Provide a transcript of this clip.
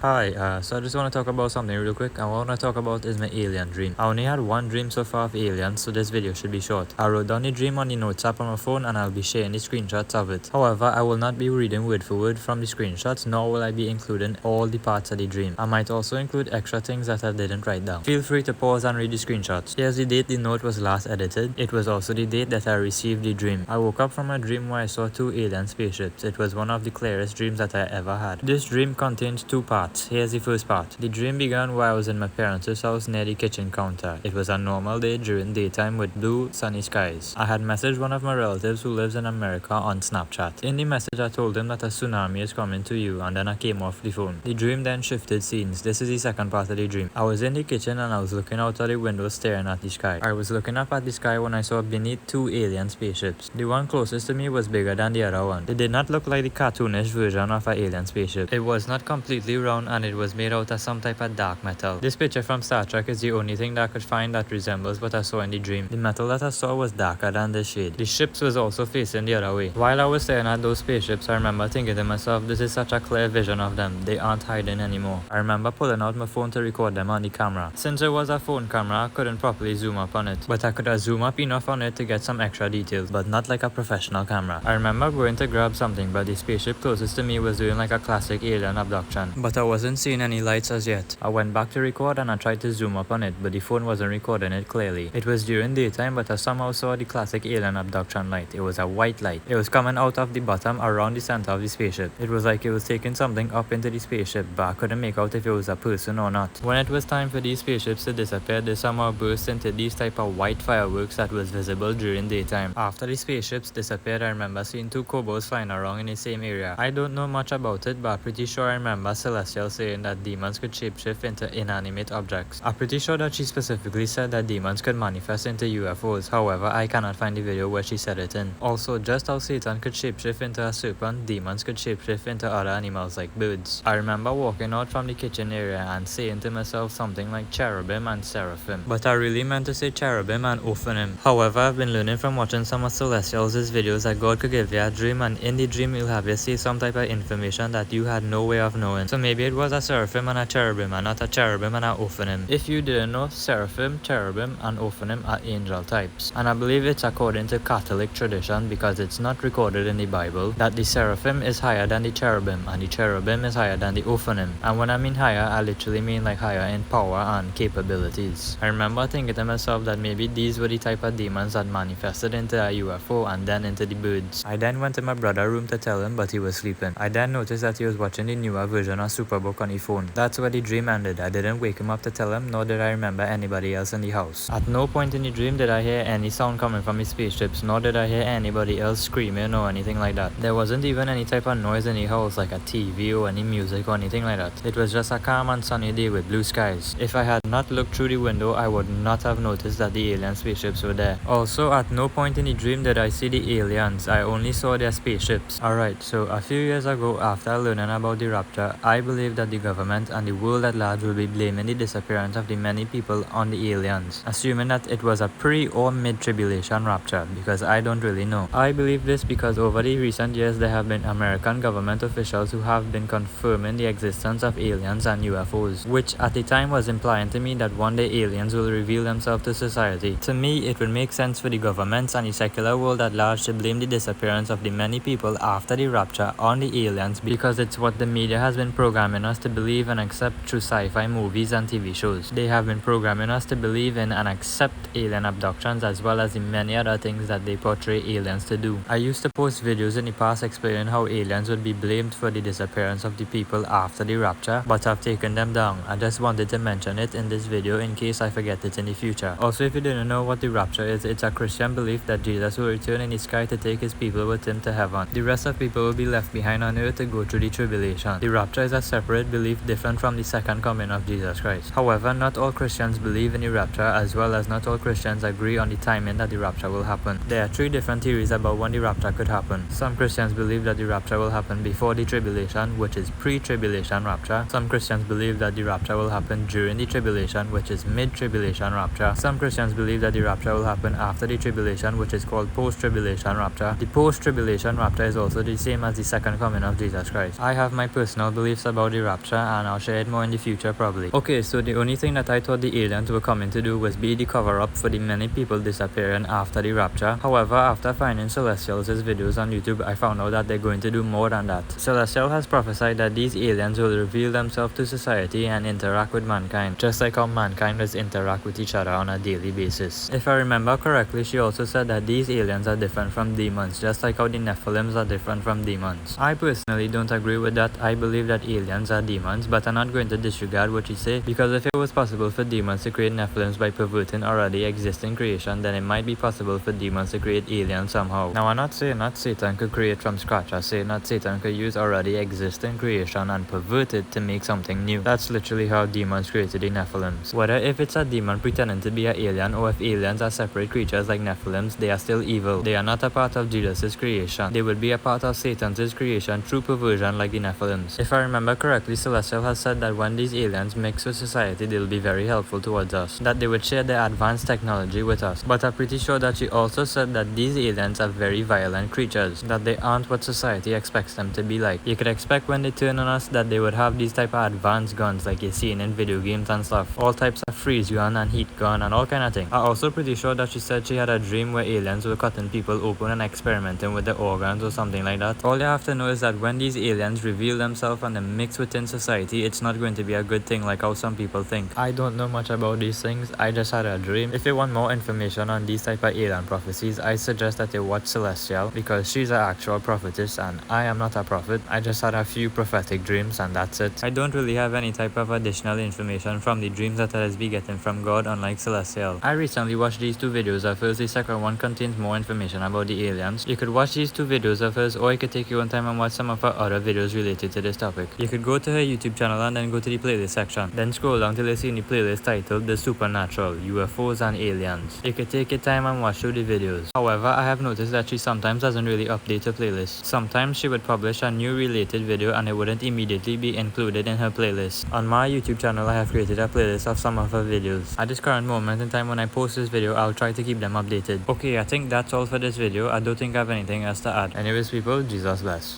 So I just want to talk about something real quick. And what I want to talk about is my alien dream. I only had one dream so far of aliens, so this video should be short. I wrote down the dream on the notes app on my phone and I'll be sharing the screenshots of it. However, I will not be reading word for word from the screenshots, nor will I be including all the parts of the dream. I might also include extra things that I didn't write down. Feel free to pause and read the screenshots. Here's the date the note was last edited. It was also the date that I received the dream. I woke up from a dream where I saw two alien spaceships. It was one of the clearest dreams that I ever had. This dream contains two parts. Here's the first part. The dream began while I was in my parents' house near the kitchen counter. It was a normal day during daytime with blue, sunny skies. I had messaged one of my relatives who lives in America on Snapchat. In the message, I told him that a tsunami is coming to you, and then I came off the phone. The dream then shifted scenes. This is the second part of the dream. I was in the kitchen and I was looking out of the window staring at the sky. I was looking up at the sky when I saw beneath two alien spaceships. The one closest to me was bigger than the other one. It did not look like the cartoonish version of an alien spaceship. It was not completely round and it was made out of some type of dark metal. This picture from Star Trek is the only thing that I could find that resembles what I saw in the dream. The metal that I saw was darker than the shade. The ships was also facing the other way. While I was staring at those spaceships, I remember thinking to myself, this is such a clear vision of them. They aren't hiding anymore. I remember pulling out my phone to record them on the camera. Since it was a phone camera, I couldn't properly zoom up on it. But I could have zoomed up enough on it to get some extra details, but not like a professional camera. I remember going to grab something, but the spaceship closest to me was doing like a classic alien abduction. But I wasn't seeing any lights as yet. I went back to record and I tried to zoom up on it, but the phone wasn't recording it clearly. It was during daytime, but I somehow saw the classic alien abduction light. It was a white light. It was coming out of the bottom around the center of the spaceship. It was like it was taking something up into the spaceship, but I couldn't make out if it was a person or not. When it was time for these spaceships to disappear, they somehow burst into these type of white fireworks that was visible during daytime. After the spaceships disappeared, I remember seeing two kobolds flying around in the same area. I don't know much about it, but I'm pretty sure I remember Celestial saying that demons could shapeshift into inanimate objects. I'm pretty sure that she specifically said that demons could manifest into UFOs. However, I cannot find the video where she said it in. Also, just how Satan could shapeshift into a serpent, demons could shapeshift into other animals like birds. I remember walking out from the kitchen area and saying to myself something like cherubim and seraphim, but I really meant to say cherubim and ophanim. However, I've been learning from watching some of Celestial's videos that God could give you a dream, and in the dream he'll have you see some type of information that you had no way of knowing. So maybe it was a seraphim and a cherubim and not a cherubim and a ophanim. If you didn't know, seraphim, cherubim and ophanim are angel types, and I believe it's according to Catholic tradition, because it's not recorded in the Bible, that the seraphim is higher than the cherubim and the cherubim is higher than the ophanim. And when I mean higher, I literally mean like higher in power and capabilities. I remember thinking to myself that maybe these were the type of demons that manifested into a UFO and then into the birds. I then went to my brother's room to tell him, but he was sleeping. I then noticed that he was watching the newer version of Superbook on his phone. That's where the dream ended. I didn't wake him up to tell him, nor did I remember anybody else in the house. At no point in the dream did I hear any sound coming from his spaceships, nor did I hear anybody else screaming or anything like that. There wasn't even any type of noise in the house like a TV or any music or anything like that. It was just a calm and sunny day with blue skies. If I had not looked through the window, I would not have noticed that the alien spaceships were there. Also, at no point in the dream did I see the aliens. I only saw their spaceships. Alright, so a few years ago, after learning about the rapture, I believed that the government and the world at large will be blaming the disappearance of the many people on the aliens, assuming that it was a pre or mid-tribulation rapture, because I don't really know. I believe this because over the recent years there have been American government officials who have been confirming the existence of aliens and UFOs, which at the time was implying to me that one day aliens will reveal themselves to society. To me, it would make sense for the governments and the secular world at large to blame the disappearance of the many people after the rapture on the aliens, because it's what the media has been programming us to believe and accept through sci-fi movies and TV shows. They have been programming us to believe in and accept alien abductions as well as the many other things that they portray aliens to do. I used to post videos in the past explaining how aliens would be blamed for the disappearance of the people after the rapture, but I've taken them down. I just wanted to mention it in this video in case I forget it in the future. Also, if you didn't know what the rapture is, it's a Christian belief that Jesus will return in the sky to take his people with him to heaven. The rest of people will be left behind on earth to go through the tribulation. The rapture is a separate belief different from the second coming of Jesus Christ. However, not all Christians believe in the rapture, as well as not all Christians agree on the timing that the rapture will happen. There are three different theories about when the rapture could happen. Some Christians believe that the rapture will happen before the tribulation, which is pre-tribulation rapture. Some Christians believe that the rapture will happen during the tribulation, which is mid-tribulation rapture. Some Christians believe that the rapture will happen after the tribulation, which is called post-tribulation rapture. The post-tribulation rapture is also the same as the second coming of Jesus Christ. I have my personal beliefs about the rapture, and I'll share it more in the future probably. Okay, so the only thing that I thought the aliens were coming to do was be the cover-up for the many people disappearing after the rapture. However, after finding Celestial's videos on YouTube, I found out that they're going to do more than that. Celestial has prophesied that these aliens will reveal themselves to society and interact with mankind, just like how mankind does interact with each other on a daily basis. If I remember correctly, she also said that these aliens are different from demons, just like how the Nephilims are different from demons. I personally don't agree with that. I believe that aliens are demons, but I'm not going to disregard what she said, because if it was possible for demons to create Nephilims by perverting already existing creation, then it might be possible for demons to create aliens somehow. Now, I'm not saying that Satan could create from scratch. I say that Satan could use already existing creation and pervert it to make something new. That's literally how demons created the Nephilims. Whether if it's a demon pretending to be an alien, or if aliens are separate creatures like Nephilims, they are still evil. They are not a part of Jesus' creation. They would be a part of Satan's creation through perversion like the Nephilims. If I remember correctly, Celestial has said that when these aliens mix with society, they'll be very helpful towards us, that they would share their advanced technology with us. But I'm pretty sure that she also said that these aliens are very violent creatures, that they aren't what society expects them to be like. You could expect when they turn on us that they would have these type of advanced guns like you're seeing in video games and stuff. All types of freeze gun and heat gun and all kind of thing. I'm also pretty sure that she said she had a dream where aliens were cutting people open and experimenting with their organs or something like that. All you have to know is that when these aliens reveal themselves and they mix within society, it's not going to be a good thing like how some people think. I don't know much about these things. I just had a dream. If you want more information on these type of alien prophecies, I suggest that you watch Celestial, because she's an actual prophetess and I am not a prophet. I just had a few prophetic dreams and that's it. I don't really have any type of additional information from the dreams that I be getting from God, unlike Celestial. I recently watched these two videos of hers. The second one contains more information about the aliens. You could watch these two videos of hers, or you could take your own time and watch some of her other videos related to this topic. You could go to her YouTube channel and then go to the playlist section. Then scroll down till you see in the playlist titled The Supernatural, UFOs and Aliens. You could take your time and watch through the videos. However, I have noticed that she sometimes doesn't really update her playlist. Sometimes she would publish a new related video and it wouldn't immediately be included in her playlist. On my YouTube channel, I have created a playlist of some of her videos. At this current moment in time when I post this video, I'll try to keep them updated. Okay, I think that's all for this video. I don't think I have anything else to add. Anyways people, Jesus bless.